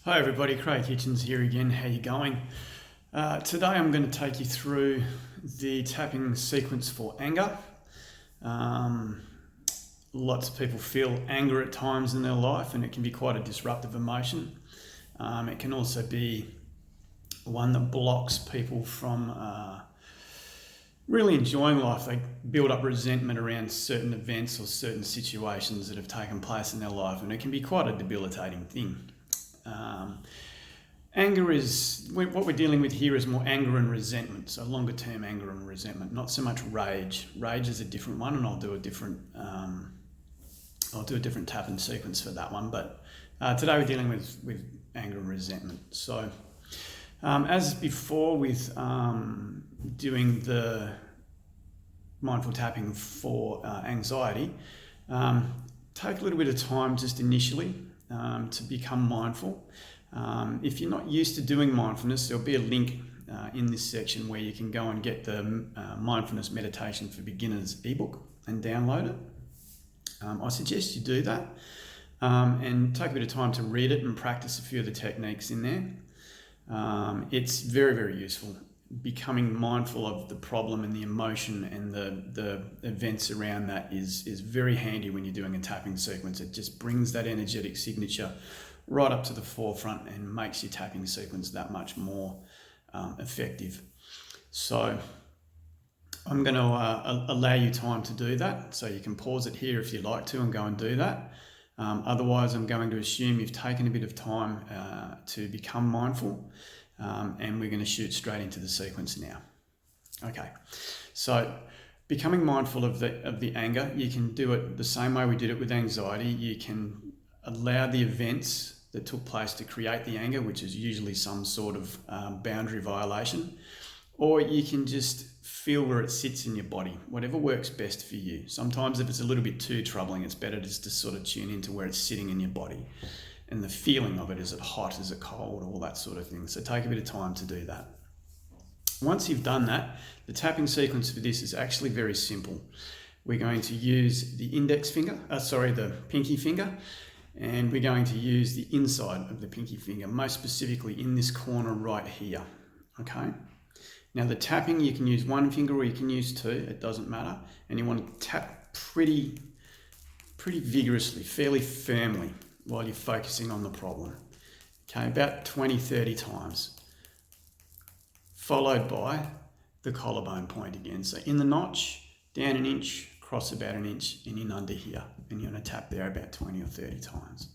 Hi everybody, Craig Hitchens here again. How you going? Today I'm going to take you through the tapping sequence for anger. Lots of people feel anger at times in their life, and it can be quite a disruptive emotion. It can also be one that blocks people from really enjoying life. They build up resentment around certain events or certain situations that have taken place in their life, and it can be quite a debilitating thing. Anger is, what we're dealing with here is more anger and resentment, so longer term anger and resentment, not so much rage. Rage is a different one, and I'll do a different tapping sequence for that one, but today we're dealing with anger and resentment. So as before with doing the mindful tapping for anxiety, take a little bit of time just initially to become mindful. If you're not used to doing mindfulness, there'll be a link in this section where you can go and get the Mindfulness Meditation for Beginners ebook and download it. I suggest you do that and take a bit of time to read it and practice a few of the techniques in there. It's very, very useful. Becoming mindful of the problem and the emotion and the events around that is very handy when you're doing a tapping sequence. It just brings that energetic signature right up to the forefront and makes your tapping sequence that much more effective. So I'm going to allow you time to do that. So you can pause it here if you'd like to and go and do that. Otherwise, I'm going to assume you've taken a bit of time to become mindful. And we're going to shoot straight into the sequence now. Okay, so becoming mindful of the anger, you can do it the same way we did it with anxiety. You can allow the events that took place to create the anger, which is usually some sort of boundary violation, or you can just feel where it sits in your body, whatever works best for you. Sometimes if it's a little bit too troubling, it's better just to sort of tune into where it's sitting in your body. And the feeling of it, is it hot, is it cold, all that sort of thing. So take a bit of time to do that. Once you've done that, the tapping sequence for this is actually very simple. We're going to use the the pinky finger, and we're going to use the inside of the pinky finger, most specifically in this corner right here, okay? Now the tapping, you can use one finger or you can use two, it doesn't matter. And you want to tap pretty vigorously, fairly firmly, while you're focusing on the problem. Okay, about 20-30 times. Followed by the collarbone point again. So in the notch, down an inch, cross about an inch, and in under here. And you're going to tap there about 20 or 30 times.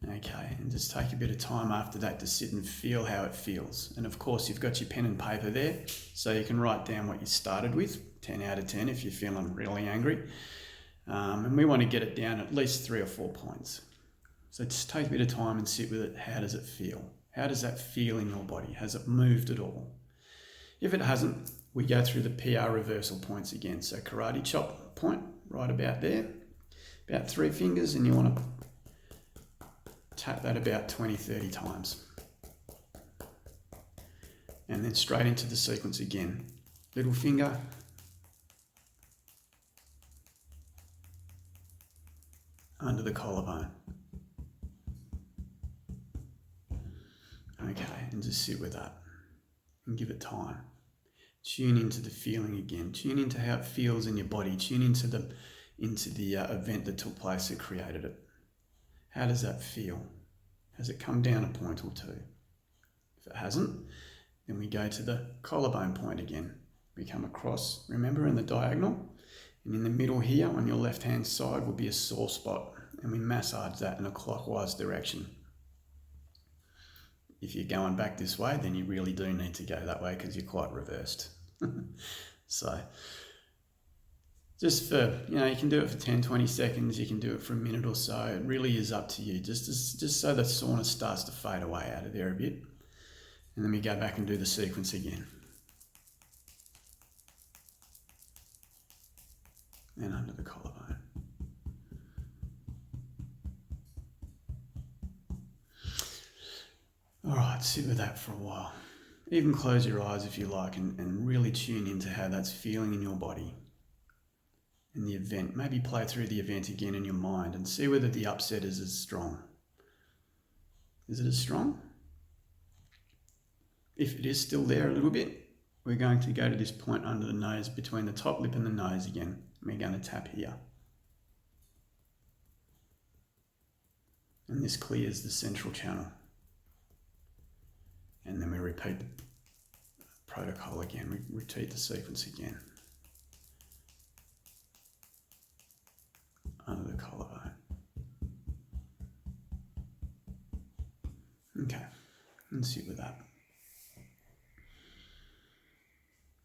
Okay, and just take a bit of time after that to sit and feel how it feels. And of course, you've got your pen and paper there, so you can write down what you started with, 10 out of 10 if you're feeling really angry. And we want to get it down at least 3 or 4 points. So just take a bit of time and sit with it. How does it feel? How does that feel in your body? Has it moved at all? If it hasn't, we go through the PR reversal points again. So karate chop point, right about there, about 3 fingers, and you want to tap that about 20-30 times. And then straight into the sequence again. Little finger, under the collarbone. Okay, and just sit with that and give it time. Tune into the feeling again. Tune into how it feels in your body. Tune into the event that took place that created it. How does that feel? Has it come down a point or two? If it hasn't, then we go to the collarbone point again. We come across, remember, in the diagonal. And in the middle here on your left-hand side will be a sore spot, and we massage that in a clockwise direction. If you're going back this way, then you really do need to go that way because you're quite reversed. So just for, you can do it for 10, 20 seconds, you can do it for a minute or so. It really is up to you, just so the soreness starts to fade away out of there a bit. And then we go back and do the sequence again. And under the collarbone. All right, sit with that for a while. Even close your eyes if you like and really tune into how that's feeling in your body. In the event, maybe play through the event again in your mind and see whether the upset is as strong. Is it as strong? If it is still there a little bit, we're going to go to this point under the nose, between the top lip and the nose again. We're going to tap here. And this clears the central channel. And then we repeat the protocol again. We repeat the sequence again. Under the collarbone. Okay, let's sit with that.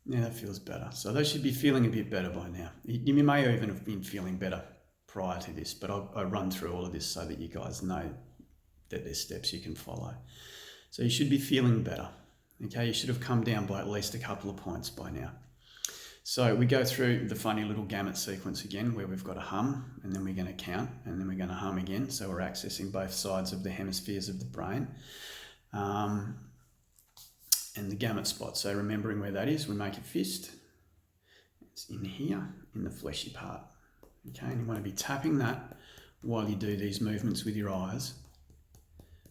Yeah, that feels better. So they should be feeling a bit better by now. You may even have been feeling better prior to this, but I'll run through all of this so that you guys know that there's steps you can follow. So you should be feeling better. Okay, you should have come down by at least a couple of points by now. So we go through the funny little gamut sequence again, where we've got a hum, and then we're going to count, and then we're going to hum again. So we're accessing both sides of the hemispheres of the brain. And the gamut spot. So remembering where that is, we make a fist. It's in here, in the fleshy part. Okay, and you want to be tapping that while you do these movements with your eyes.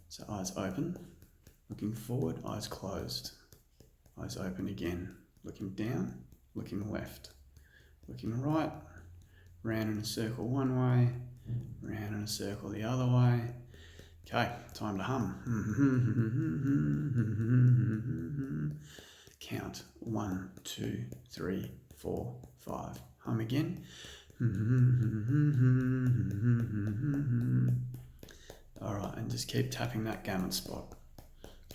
So eyes open, looking forward, eyes closed. Eyes open again, looking down, looking left, looking right, round in a circle one way, round in a circle the other way. Okay, time to hum. Count 1, 2, 3, 4, 5. Hum again. All right, and just keep tapping that gamut spot.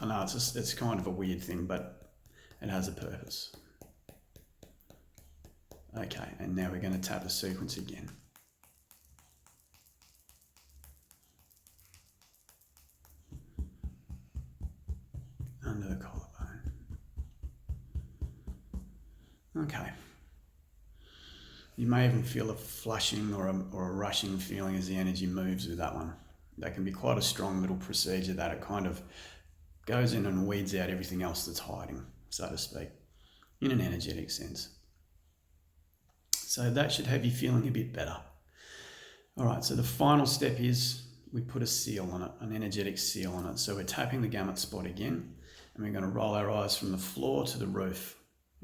I know it's kind of a weird thing, but it has a purpose. Okay, and now we're going to tap the sequence again. Under the collarbone. Okay. You may even feel a flushing or a rushing feeling as the energy moves with that one. That can be quite a strong little procedure that it kind of goes in and weeds out everything else that's hiding, so to speak, in an energetic sense. So that should have you feeling a bit better. All right, so the final step is we put a seal on it, an energetic seal on it. So we're tapping the gamut spot again, and we're going to roll our eyes from the floor to the roof,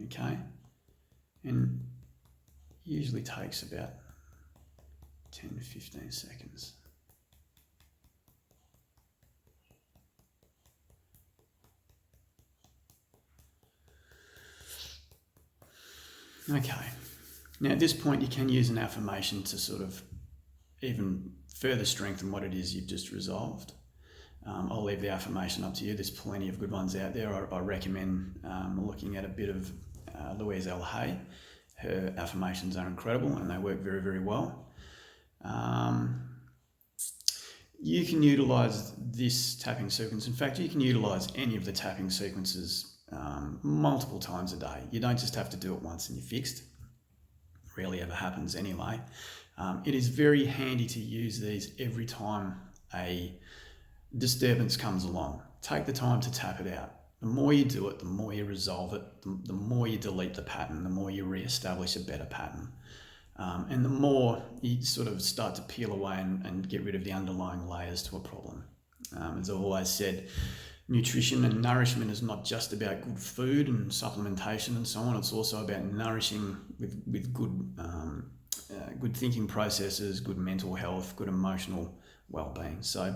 okay? And usually takes about 10 to 15 seconds. Okay, now at this point you can use an affirmation to sort of even further strengthen what it is you've just resolved. I'll leave the affirmation up to you. There's plenty of good ones out there. I recommend looking at a bit of Louise L. Hay. Her affirmations are incredible and they work very, very well. You can utilize this tapping sequence. In fact, you can utilize any of the tapping sequences multiple times a day. You don't just have to do it once and you're fixed. Rarely ever happens anyway. It is very handy to use these every time a disturbance comes along. Take the time to tap it out. The more you do it, the more you resolve it, the more you delete the pattern, the more you re-establish a better pattern. And the more you sort of start to peel away and get rid of the underlying layers to a problem. As I've always said, nutrition and nourishment is not just about good food and supplementation and so on. It's also about nourishing with good thinking processes, good mental health, good emotional well-being. So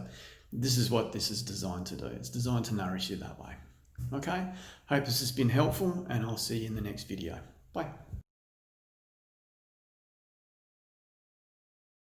this is what this is designed to do. It's designed to nourish you that way. Okay, hope this has been helpful and I'll see you in the next video. Bye.